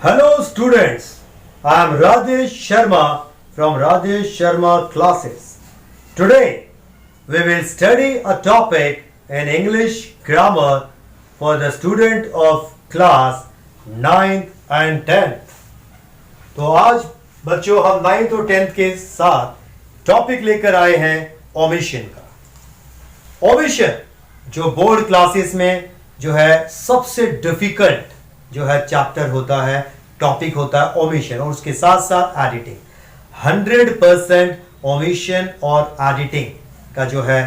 Hello students, I am Rajesh Sharma from Rajesh Sharma classes. Today we will study a topic in English grammar for the student of class 9th and 10th. तो आज बच्चों हम 9th और 10th के साथ topic लेकर आए हैं ओमिशन का। ओमिशन जो बोर्ड क्लासेस में जो है सबसे डिफिकल्ट जो है चैप्टर होता है, टॉपिक होता है ओमिशन और उसके साथ साथ एडिटिंग। 100% ओमिशन और एडिटिंग का जो है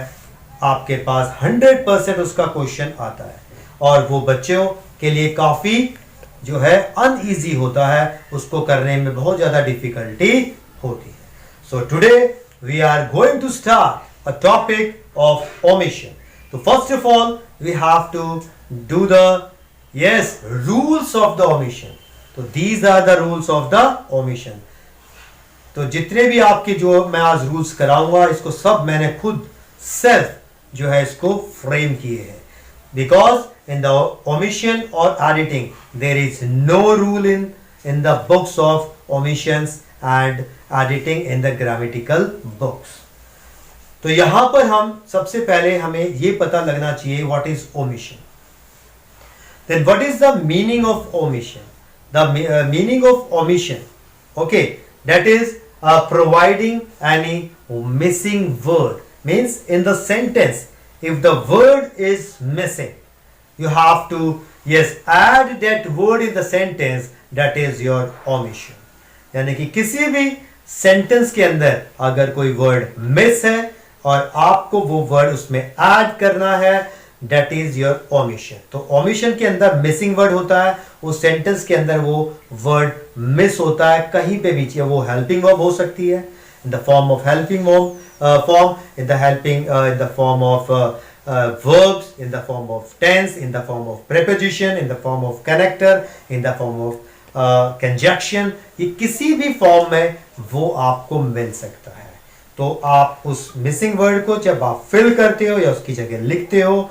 आपके पास 100% उसका क्वेश्चन आता है और वो बच्चों के लिए काफी जो है अनईजी होता है, उसको करने में बहुत ज्यादा डिफिकल्टी होती है। So today we are going to start a topic of omission. तो first of all we have to do the rules of the omission. तो these are the rules of the omission. तो जितने भी आपके जो मैं आज रूल्स कराऊंगा इसको सब मैंने खुद सेल्फ जो है इसको फ्रेम किए हैं, बिकॉज इन द ओमिशन और editing there is no rule in the books of omissions and editing in the grammatical books. तो यहां पर हम सबसे पहले हमें यह पता लगना चाहिए what is omission. Then what is the meaning of omission? The meaning of omission, okay, that is providing any missing word. Means in the sentence, if the word is missing, you have to add that word in the sentence. That is your omission. यानी कि किसी भी sentence के अंदर अगर कोई word miss है और आपको वो वर्ड उसमें ऐड करना है, That is your omission. तो omission के अंदर मिसिंग वर्ड होता है, उस सेंटेंस के अंदर वो वर्ड मिस होता है कहीं पे भी, चाहे वो हेल्पिंग वर्ब हो सकती है in the form of helping form, in the form of verbs, in the form of tense, in the form of preposition, in the form of connector, in the form of conjunction. ये किसी भी form में वो आपको मिल सकता है। तो आप उस मिसिंग वर्ड को जब आप फिल करते हो या उसकी जगह लिखते हो,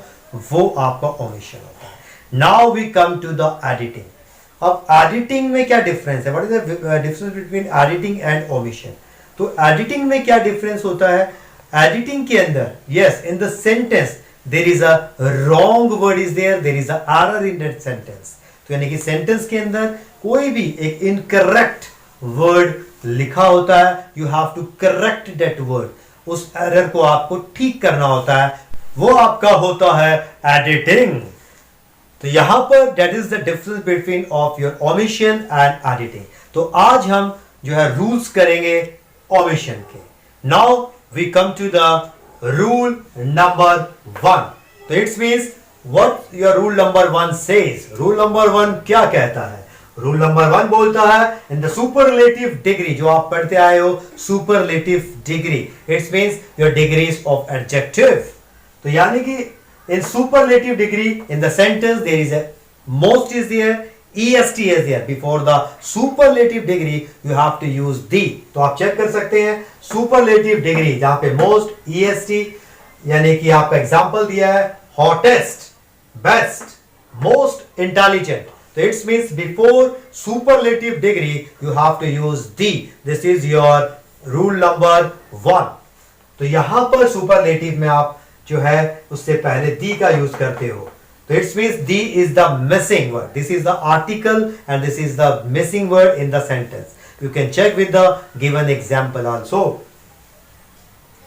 वो आपका ओमिशन होता है। Now we come to the editing. अब एडिटिंग में क्या डिफरेंस है? What is the difference between editing and omission? तो एडिटिंग में क्या डिफरेंस होता है? एडिटिंग के अंदर in the sentence there is a wrong word is there is a error in that sentence. तो यानी कि सेंटेंस के अंदर कोई भी एक इनकरेक्ट वर्ड लिखा होता है, you have to correct that word, उस एरर को आपको ठीक करना होता है, वो आपका होता है एडिटिंग। तो यहां पर that is the difference between of your omission and editing. तो आज हम जो है रूल्स करेंगे ओमिशन के। Now we come to the rule number 1। तो it's means what your rule number 1 says. Rule number 1 क्या कहता है? रूल नंबर 1 बोलता है इन द सुपरलेटिव डिग्री, जो आप पढ़ते आए हो superlative degree, it's means your degrees of adjective. तो यानी कि in superlative degree in the sentence there is a most is there, est is there before the superlative degree, you have to use the। तो आप check कर सकते हैं superlative degree जहां पे मोस्ट est यानी कि आपका एग्जांपल दिया है hottest, best, most intelligent. So it means before superlative degree you have to use the. This is your rule number 1. तो यहां पर superlative में आप जो है उससे पहले the का यूज करते हो। तो it means the is the missing word. This is the article and this is the missing word in the sentence. You can check with the given example also.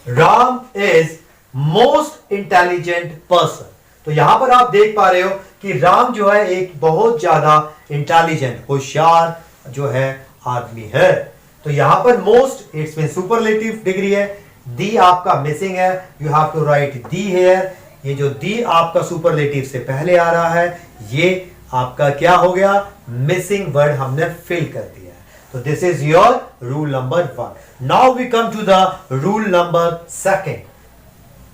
Ram is most intelligent person. तो यहां पर आप देख पा रहे हो कि राम जो है एक बहुत ज्यादा इंटेलिजेंट, होशियार जो है आदमी है। तो यहां पर most it's mean superlative degree है, दी आपका मिसिंग है, you have to write the here. ये जो दी आपका सुपरलेटिव से पहले आ रहा है, ये आपका क्या हो गया? मिसिंग वर्ड हमने फिल कर दिया है। तो this is your rule number 1। Now we come to the rule number 2।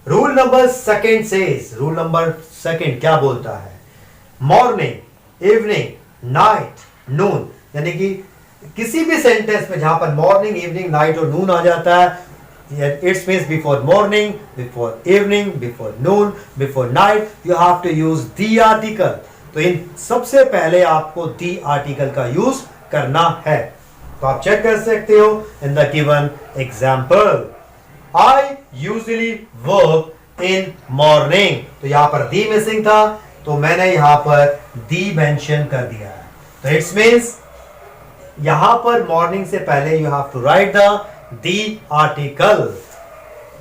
Rule number 2 says, rule number 2 क्या बोलता है? Morning, evening, night, noon. यानी कि किसी भी सेंटेंस में जहां पर मॉर्निंग, इवनिंग, नाइट और नून आ जाता है, It means before morning, before evening, before noon, before night, you have to use the article. तो इन सबसे पहले आपको the article का यूज करना है. तो आप चेक कर सकते हो in the given example. I usually work in morning. तो यहाँ पर the missing था, तो मैंने यहाँ पर the mention कर दिया है. तो it means यहाँ पर मॉर्निंग से पहले you have to write the article.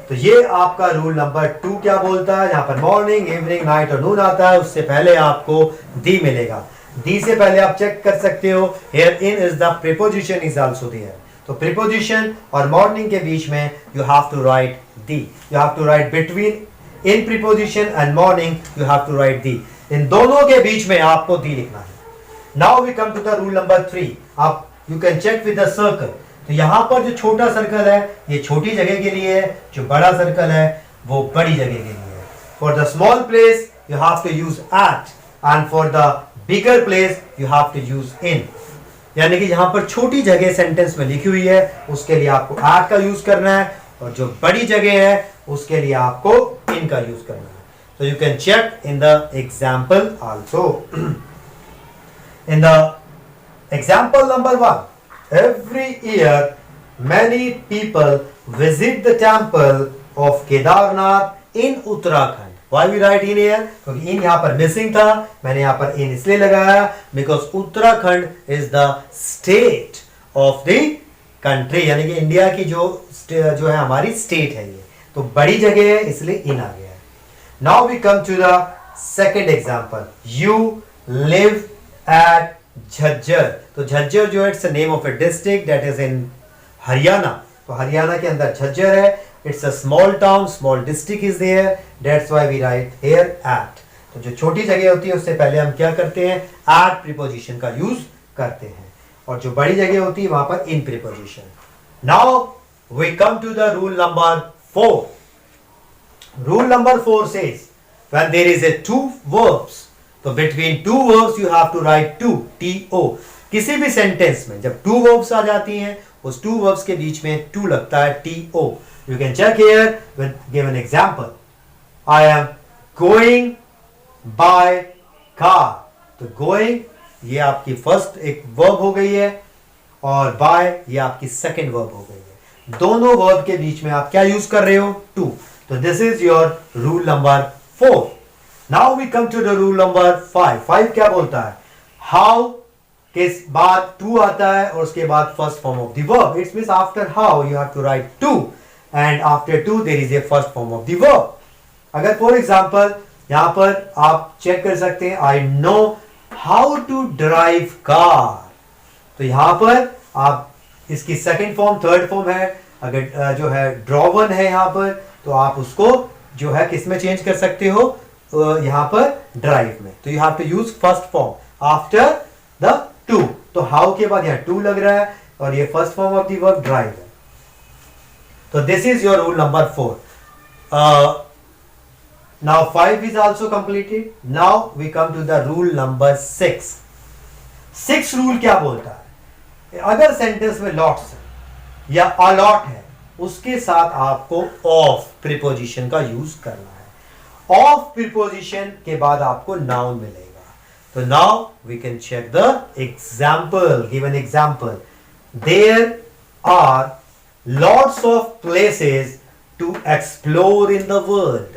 तो ये आपका रूल नंबर 2 क्या बोलता है. यहाँ पर मॉर्निंग, इवनिंग, नाइट और नून आता है, उससे पहले आपको दी मिलेगा. दी से पहले आप चेक कर सकते हो here in is the preposition is also there. तो प्रीपोजिशन और मॉर्निंग के बीच में you have to write the. You have to write between in preposition and morning you have to write the. इन दोनों के बीच में आपको दी लिखना है. Now we come to the rule number 3. आप you can check with the circle. तो यहां पर जो छोटा सर्कल है ये छोटी जगह के लिए है, जो बड़ा सर्कल है वो बड़ी जगह के लिए है. For the small place you have to use at and for the bigger place you have to use in. यानी कि यहां पर छोटी जगह सेंटेंस में लिखी हुई है उसके लिए आपको एट का यूज करना है, और जो बड़ी जगह है उसके लिए आपको इन का यूज करना है. तो you can check in the example also. In the example number 1, every year many people visit the temple of Kedarnath in Uttarakhand. Why we write in here? क्योंकि in यहाँ पर missing था, मैंने यहाँ पर in इसलिए लगाया because Uttarakhand is the state of the country. यानी कि इंडिया की जो है हमारी स्टेट है ये, तो बड़ी जगह है इसलिए in आ गया है. Now we come to the second example. You live at Jhajjar. तो झज्जर जो है it's name of a district that is in Haryana. तो हरियाणा के अंदर झज्जर है. It's a small town, small district is there, that's why we write here at. तो जो छोटी जगह होती है उससे पहले हम क्या करते हैं, एट प्रीपोजिशन का यूज करते हैं, और जो बड़ी जगह होती है वहां पर in preposition. Now we come to the rule number 4. Rule number 4 says when there is a two verbs, तो between two verbs you have to write to, TO. किसी भी सेंटेंस में जब टू वर्ब्स आ जाती हैं उस टू वर्ब्स के बीच में टू लगता है, TO. You can check here with given example. I am going by car. तो गोइंग ये आपकी फर्स्ट एक वर्ब हो गई है, और बाय ये आपकी सेकंड वर्ब हो गई है. दोनों वर्ब के बीच में आप क्या यूज कर रहे हो, टू. तो this is your rule number 4. Now we come to the rule number 5. 5 क्या बोलता है, how के बाद to आता है और उसके बाद first form of the verb. It means after how you have to write to, and after to there is a first form of the verb. अगर for example यहाँ पर आप चेक कर सकते हैं I know how to drive car. तो यहाँ पर आप इसकी सेकंड फॉर्म, थर्ड फॉर्म है. अगर जो है ड्रॉवन है यहाँ पर, तो आप उसको जो है किस में चेंज कर सकते हो, यहां पर ड्राइव में. तो you have to use first form after the to. तो हाउ के बाद यहां टू लग रहा है और ये first form of the verb drive है. तो this is your rule number 4. Now 5 is also completed. Now we come to the rule number 6. 6 rule क्या बोलता है, अगर सेंटेंस में लॉट्स या अलॉट है उसके साथ आपको ऑफ प्रीपोजिशन का यूज करना है. ऑफ प्रीपोजिशन के बाद आपको नाउन मिलेगा. तो now we can check the example. Given example, there are lots of places to explore in the world.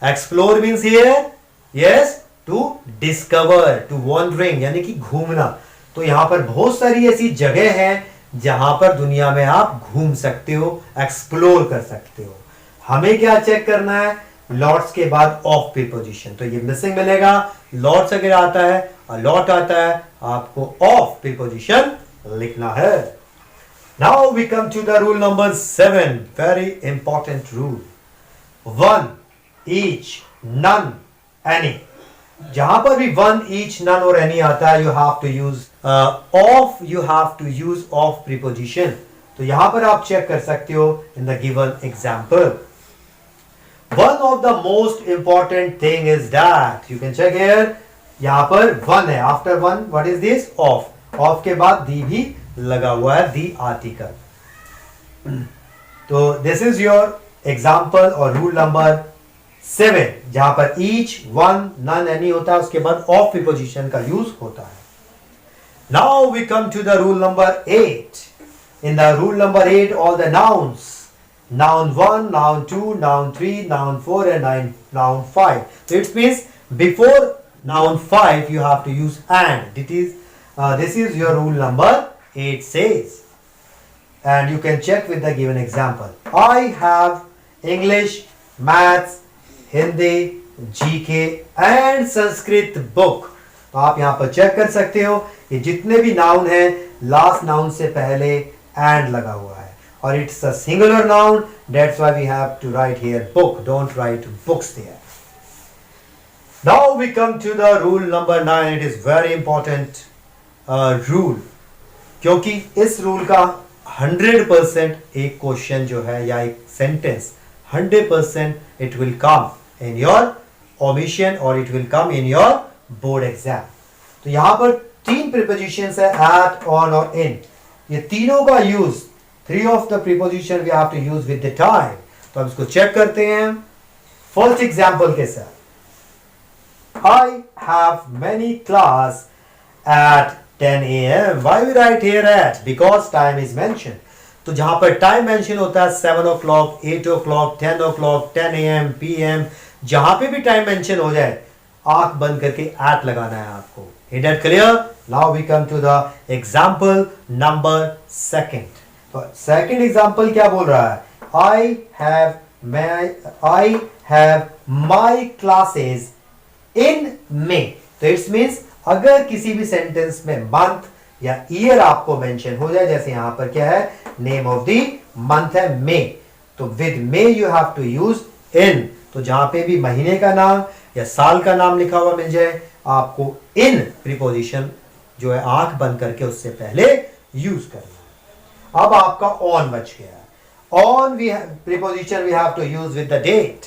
Explore means here yes to discover, to wondering यानी कि घूमना. तो यहां पर बहुत सारी ऐसी जगह है जहां पर दुनिया में आप घूम सकते हो, एक्सप्लोर कर सकते हो. हमें क्या चेक करना है, लॉट्स के बाद ऑफ प्रीपोजिशन. तो ये मिसिंग मिलेगा. लॉट्स अगर आता है और लॉट आता है आपको ऑफ प्रीपोजिशन लिखना है. Now we come to the rule number 7. Very important rule. 1 each, none, any. जहां पर भी 1 ईच, नन और एनी आता है you have to use of. You have to use of preposition. तो यहां पर आप चेक कर सकते हो in the given example. One of the most important thing is that you can check here. यहाँ पर 1 है. After 1 what is this? Off. Off के बाद the भी लगा हुआ है, the article. तो दिस इज योर एग्जाम्पल और रूल नंबर 7, जहां पर ईच, वन, नन, एनी होता है, उसके बाद ऑफ प्रीपोजिशन का यूज होता है. Now we come to the rule number 8. In the rule number 8, all the nouns, noun 1, noun 2, noun 3, noun 4 and noun 5. So it means before noun 5 you have to use and. This is your rule number 8 says. And you can check with the given example. I have English, Maths, Hindi, GK and Sanskrit book. तो आप यहाँ पर check कर सकते हो ये जितने भी नाउन हैं लास्ट नाउन से पहले and लगा हुआ है और it's a singular noun, that's why we have to write here book, don't write books there. Now we come to the rule number 9. It is very important rule, क्योंकि इस rule का 100% एक क्वेश्चन जो है या एक sentence 100% it will come in your omission or it will come in your board exam. तो यहाँ पर 3 prepositions है at, on और in. ये तीनों का use 3 of the preposition we have to use with the time. तो हम इसको चेक करते हैं फर्स्ट एग्जांपल के साथ. I have many class at 10 a.m. Why we write here at? Because time is mentioned. तो जहां पर टाइम मेंशन होता है 7 o'clock, 8 o'clock, 10 o'clock, 10 a.m, p.m. जहां पे भी टाइम मेंशन हो जाए आंख बंद करके at लगाना है आपको. Is that clear? Now we come to the example number 2. तो second example क्या बोल रहा है? I have my classes in May. तो इट्स मीन्स अगर किसी भी सेंटेंस में मंथ या ईयर आपको मेंशन हो जाए, जैसे यहां पर क्या है नेम ऑफ द मंथ है मे, तो with May you have to use in. तो जहां पे भी महीने का नाम या साल का नाम लिखा हुआ मिल जाए आपको इन प्रीपोजिशन जो है आंख बंद करके उससे पहले यूज करना है. अब आपका ऑन बच गया. On preposition we have to use with the date,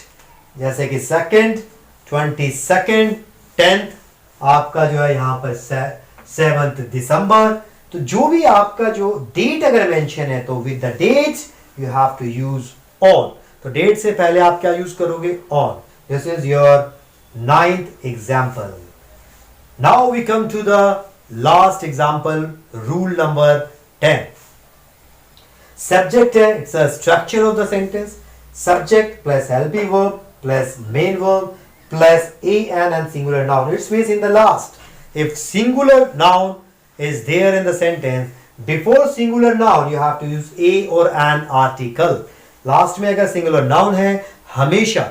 जैसे कि 2nd, 22nd, 10th, आपका जो है यहां पर 7th दिसंबर. तो जो भी आपका जो डेट अगर मेंशन है तो with the date you have to use on. तो डेट से पहले आप क्या यूज करोगे? On. This is your 9th example. Now we come to the last example, rule number 10. Subject है, it's a structure of the sentence. Subject plus helping verb plus main verb plus an and singular noun. It means in the last, if singular noun is there in the sentence, before singular noun you have to use a or an article. Last में अगर singular noun है हमेशा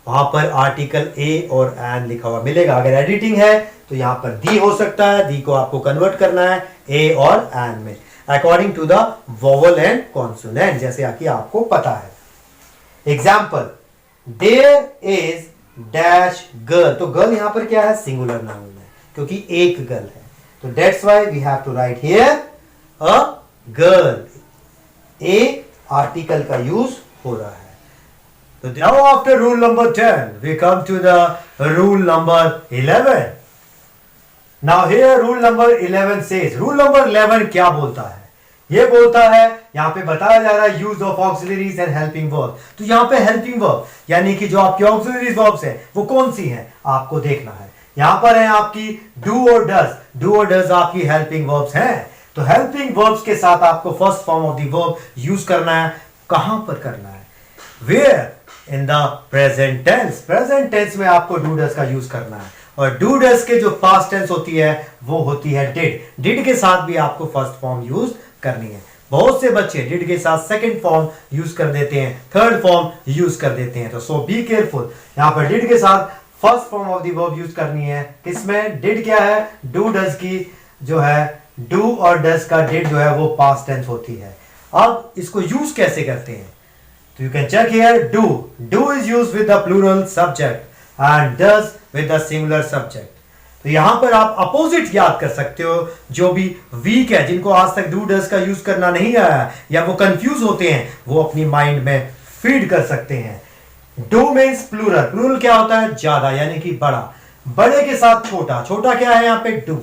वहां पर article a और N लिखा हुआ मिलेगा. अगर एडिटिंग है तो यहां पर दी हो सकता है, दी को आपको कन्वर्ट करना है ए और एन में according to the vowel and consonant, जैसे कि आपको पता है. Example, there is dash girl. तो गर्ल यहां पर क्या है? सिंगुलर नाउन है क्योंकि एक गर्ल है. तो that's why we have to write here a girl. A article का यूज हो रहा है. So now after rule number 10, we come to the rule number 11. Now here rule number 11 says, rule number 11 क्या बोलता है? ये बोलता है, यहाँ पे बताया जा रहा है use of auxiliaries and helping verb. तो यहाँ पे helping verb यानी कि जो आपकी auxiliaries verbs है वो कौन सी हैं आपको देखना है. यहाँ पर है आपकी do और does. do और does आपकी helping verbs हैं. तो helping verbs के साथ आपको first form of the verb use करना है. कहां पर करना है? Where? In the present tense. Present tense में आपको do does का यूज करना है और do does के जो past tense होती है वो होती है did. did के साथ भी आपको फर्स्ट फॉर्म यूज करनी है. बहुत से बच्चे did के साथ सेकंड फॉर्म यूज कर देते हैं, थर्ड फॉर्म यूज कर देते हैं. तो सो बी केयरफुल. यहाँ पर did के साथ first form of the verb use करनी है. किसमें? did क्या है? do does की जो है do और does का did जो है वो past tense होती है. अब इसको यूज कैसे करते हैं? So you can check here do. Do is used with the plural subject and does with the singular subject. तो यहां पर आप अपोजिट याद कर सकते हो. जो भी वीक है, जिनको आज तक do does का यूज करना नहीं आया या वो कंफ्यूज होते हैं, वो अपनी माइंड में फीड कर सकते हैं. Do means plural. Plural क्या होता है? ज्यादा यानी कि बड़ा. बड़े के साथ छोटा. छोटा क्या है यहाँ पे? do.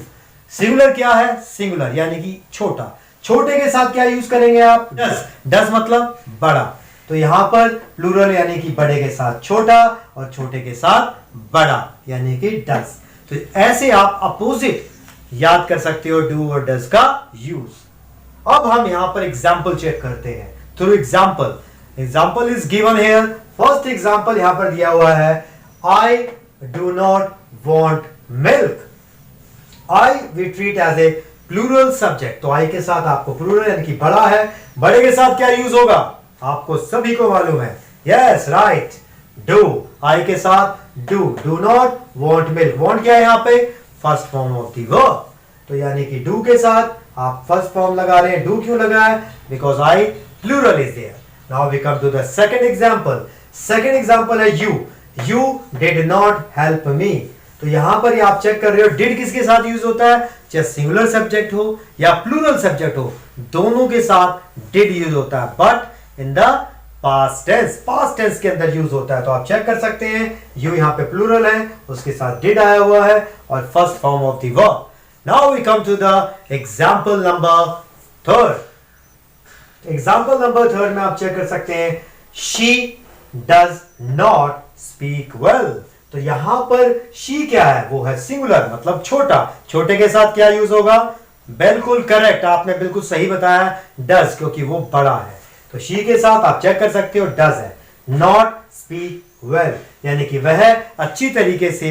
सिंगुलर क्या है? सिंगुलर यानी कि छोटा. छोटे के साथ क्या यूज करेंगे आप? does. does मतलब बड़ा. तो यहां पर प्लूरल यानी कि बड़े के साथ छोटा और छोटे के साथ बड़ा यानी कि डज। तो ऐसे आप अपोजिट याद कर सकते हो डू और डज का यूज। अब हम यहां पर एग्जाम्पल चेक करते हैं through example. Example is given here. First example यहां पर दिया हुआ है, I do not want milk. I we treat as a plural subject. तो आई के साथ आपको प्लूरल यानी कि बड़ा है, बड़े के साथ क्या यूज होगा आपको सभी को मालूम है। Yes right, do. आई के साथ do. Do not want milk. Want क्या है यहाँ पे, first form of the verb. तो यानी कि डू के साथ आप फर्स्ट फॉर्म लगा रहे हैं। डू क्यों लगा है, because I plural is there. Now we come to the second example. Second example है you. You did not help me. तो यहां पर आप चेक कर रहे हो डिड किसके साथ यूज होता है, चाहे सिंगुलर सब्जेक्ट हो या प्लूरल सब्जेक्ट हो, दोनों के साथ डिड यूज होता है, but in the past tense. Past tense के अंदर यूज होता है। तो आप चेक कर सकते हैं यू यहां पे प्लूरल है, उसके साथ डिड आया हुआ है और first form of the verb. Now we come to the example number third. Example number third में आप चेक कर सकते हैं, she does not speak well. तो यहां पर शी क्या है, वो है सिंगुलर मतलब छोटा। छोटे के साथ क्या यूज होगा, बिल्कुल करेक्ट, आपने बिल्कुल सही बताया, डज, क्योंकि वो बड़ा है। तो शी के साथ आप चेक कर सकते हो डज है। नॉट स्पीक वेल यानी कि वह अच्छी तरीके से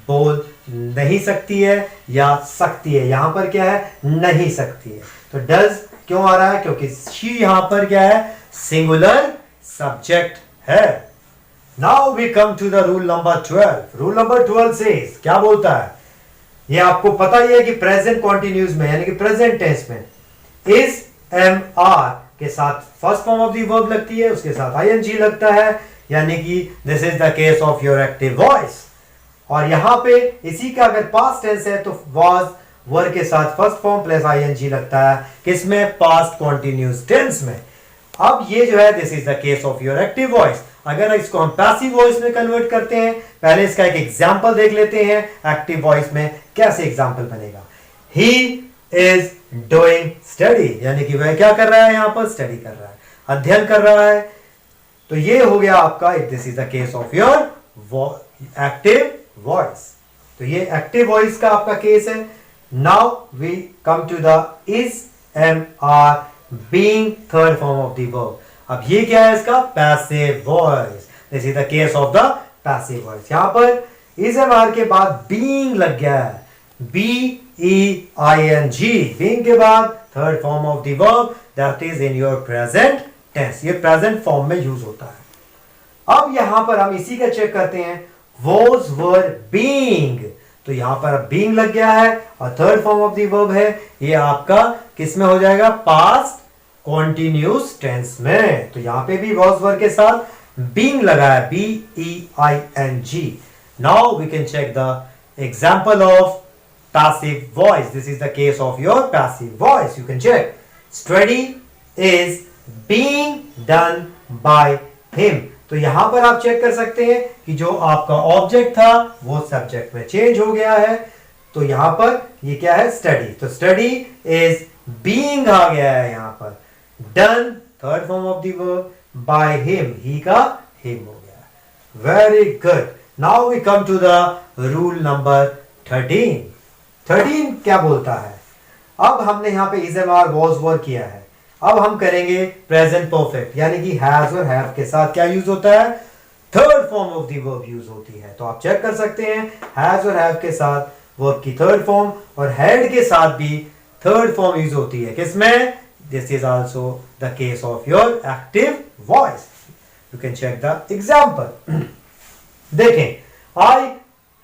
बोल नहीं सकती है या सकती है। यहां पर क्या है, नहीं सकती है। तो डज क्यों आ रहा है, क्योंकि शी यहां पर क्या है, सिंगुलर सब्जेक्ट है। Now we come to the rule number 12। Rule number 12 says, क्या बोलता है, ये आपको पता ही है कि प्रेजेंट कॉन्टिन्यूस में यानी कि प्रेजेंट टेंस में इज एम आर के साथ first form of the verb लगती है, उसके साथ आईएनजी लगता है, यानी कि this is the case of your active voice. और यहां पे इसी का अगर पास्ट टेंस है तो वाज वर्ब के साथ फर्स्ट फॉर्म प्लस आईएनजी लगता है, किसमें, पास्ट कॉन्टिन्यूस टेंस में। अब ये जो है this is the case of your active voice. अगर इसको हम पैसिव वॉइस में कन्वर्ट करते हैं, पहले इसका एक एग्जांपल देख लेते हैं एक्टिव वॉइस में कैसे एग्जांपल बनेगा। ही इज डूइंग स्टडी यानी कि वह क्या कर रहा है, यहां पर स्टडी कर रहा है, अध्ययन कर रहा है। तो ये हो गया आपका, this is the case of your active voice. तो ये एक्टिव वॉइस का आपका केस है। Now we come to the is am are being third form of the verb. अब ये क्या है, इसका passive voice. This is the case of the passive voice. यहां पर इज एम आर के बाद बीइंग लग गया है, B E I N G. Being के बाद third form of the verb that is in your present tense. ये प्रेजेंट फॉर्म में यूज होता है। अब यहां पर हम इसी का चेक करते हैं, वॉज वर बीइंग। तो यहां पर अब बीइंग लग गया है और third form of the verb है, ये आपका किस में हो जाएगा, पास्ट कॉन्टिन्यूस टेंस में। तो यहां पे भी वॉज वर के साथ बीइंग लगा है, B E I N G. Now we can check the example of passive voice. This is the case of your passive voice. You can check. Study is being done by him. तो यहां पर आप check कर सकते हैं कि जो आपका ऑब्जेक्ट था वो सब्जेक्ट में चेंज हो गया है। तो यहां पर ये क्या है, स्टडी। तो स्टडी इज बीइंग आ गया है यहां पर, done third form of the verb, by him, he का हिम हो गया। Very good. Now we come to the rule number 13। 13 क्या बोलता है, अब हमने यहां पे is am are was were किया है, अब हम करेंगे प्रेजेंट परफेक्ट यानी कि हैज और हैव के साथ क्या यूज होता है, third form of the verb use होती है। तो आप चेक कर सकते हैं हैज और हैव के साथ वर्ब की थर्ड फॉर्म और हैड के साथ भी थर्ड फॉर्म यूज होती है, किसमें, this is also the case of your active voice. You can check the example. देखें, I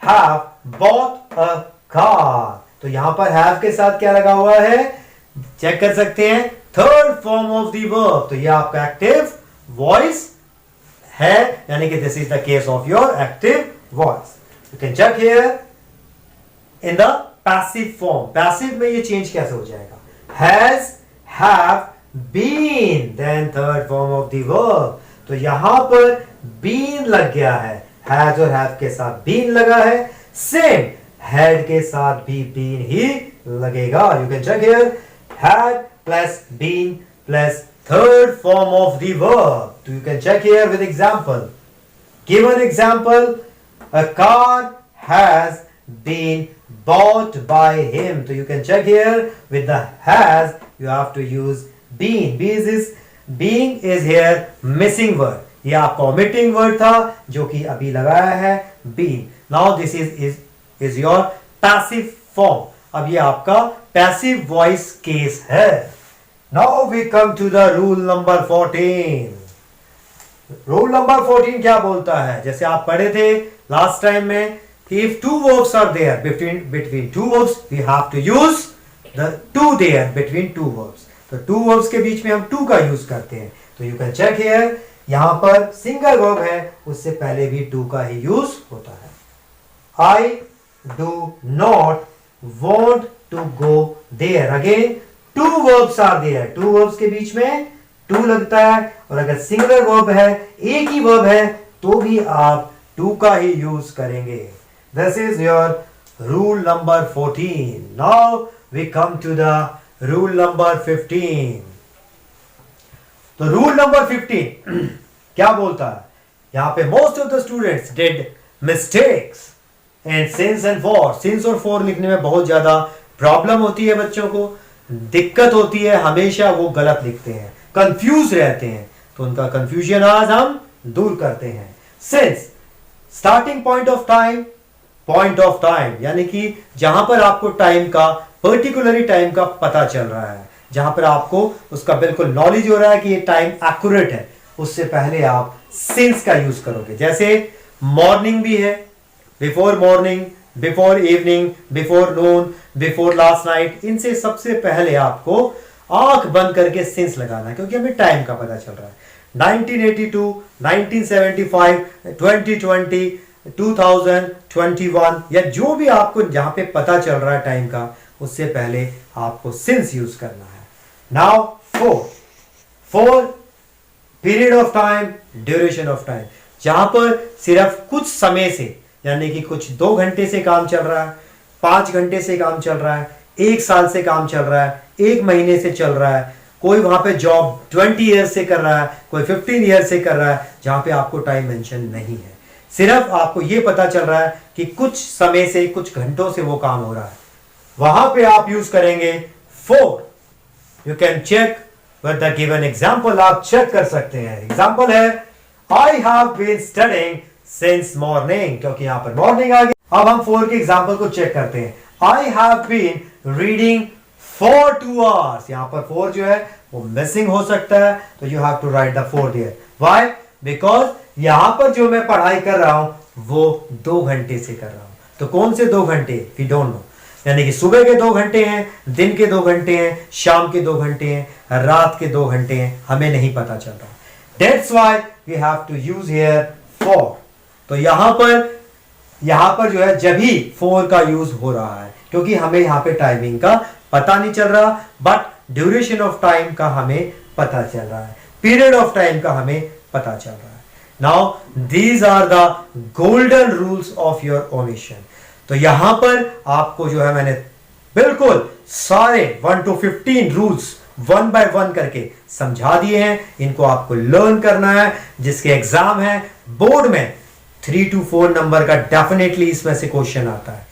have bought a car. तो यहां पर हैव के साथ क्या लगा हुआ है, चेक कर सकते हैं, third form of the verb. तो ये आपका एक्टिव वॉइस है, यानी कि this is the case of your active voice. You can check here in the passive form. Passive में ये चेंज कैसे हो जाएगा, has, have, been, then third form of the verb. तो यहां पर बीन लग गया है, हैज और हैव के साथ बीन लगा है, सेम हैड के साथ भी बीन ही लगेगा। You can check here, had plus been plus third form of the verb. So you can check here with example. Give an example. A car has been bought by him. So you can check here with the has. You have to use been. Being is here missing word. ये आपका omitting word था जो कि अभी लगाया है been. Now this is your passive form. अब ये आपका passive voice case है. Now we come to the rule number 14. Rule number 14 क्या बोलता है? जैसे आप पढ़े थे last time में कि if two verbs are there between two verbs, we have to use the to there between two verbs. तो two verbs के बीच में हम to का यूज करते हैं. तो you can check here. यहां पर सिंगल वर्ब है, उससे पहले भी टू का ही यूज होता है. I do not want to go there. Again, two verbs are there. Two verbs के बीच में टू लगता है, और अगर सिंगुलर वर्ब है, एक ही वर्ब है, तो भी आप टू का ही यूज करेंगे. This is your rule number 14. Now we come to the rule number 15. तो रूल नंबर 15 क्या बोलता है? यहां पे most of the students did mistakes and since and for. Since और फॉर लिखने में बहुत ज्यादा प्रॉब्लम होती है, बच्चों को दिक्कत होती है, हमेशा वो गलत लिखते हैं, कंफ्यूज रहते हैं. तो उनका कंफ्यूजन आज हम दूर करते हैं. Since starting point of time यानी कि जहां पर आपको टाइम का पर्टिकुलरली टाइम का पता चल रहा है, जहां पर आपको उसका बिल्कुल नॉलेज हो रहा है कि ये टाइम एक्यूरेट है, उससे पहले आप सिंस का यूज करोगे. जैसे मॉर्निंग भी है, before morning, before evening, before noon, before last night. इनसे सबसे पहले आपको आंख बंद करके सिंस लगाना है, क्योंकि हमें टाइम का पता चल रहा है. 1982, 1975, 2020, 2021 या जो भी आपको जहां पे पता चल रहा है टाइम का, उससे पहले आपको सिंस यूज करना है. Now four period of time, duration of time. जहां पर सिर्फ कुछ समय से, यानी कि कुछ 2 घंटे से काम चल रहा है, 5 घंटे से काम चल रहा है, 1 साल से काम चल रहा है, 1 महीने से चल रहा है, कोई वहां पे जॉब 20 ईयर्स से कर रहा है, कोई 15 ईयर्स से कर रहा है, जहां पे आपको टाइम मेंशन नहीं है. सिर्फ आपको यह पता चल रहा है कि कुछ समय से, कुछ घंटों से वो काम हो रहा है, वहां पे आप यूज करेंगे for. You can check with the given example. आप चेक कर सकते हैं. एग्जांपल है I have been studying since morning, क्योंकि यहां पर मॉर्निंग आ गया. अब हम 4 के एग्जांपल को चेक करते हैं. I have been reading for 2 hours. यहां पर 4 जो है वो मिसिंग हो सकता है, तो you have to write the 4 there. Why? Because यहां पर जो मैं पढ़ाई कर रहा हूं वो 2 घंटे से कर रहा हूं. तो कौन से 2 घंटे? We don't know. यानी कि सुबह के 2 घंटे हैं, दिन के 2 घंटे हैं, शाम के 2 घंटे हैं, रात के 2 घंटे हैं, हमें नहीं पता चल रहा. That's why we have to use here for. तो यहां पर जो है जब ही for का यूज हो रहा है, क्योंकि हमें यहां पे टाइमिंग का पता नहीं चल रहा, बट ड्यूरेशन ऑफ टाइम का हमें पता चल रहा है, पीरियड ऑफ टाइम का हमें पता चल रहा है. Now these are the golden rules of your omission. तो यहां पर आपको जो है मैंने बिल्कुल सारे 1 to 15 रूल्स 1 by 1 करके समझा दिए हैं. इनको आपको लर्न करना है. जिसके एग्जाम है बोर्ड में 3 to 4 नंबर का डेफिनेटली इसमें से क्वेश्चन आता है.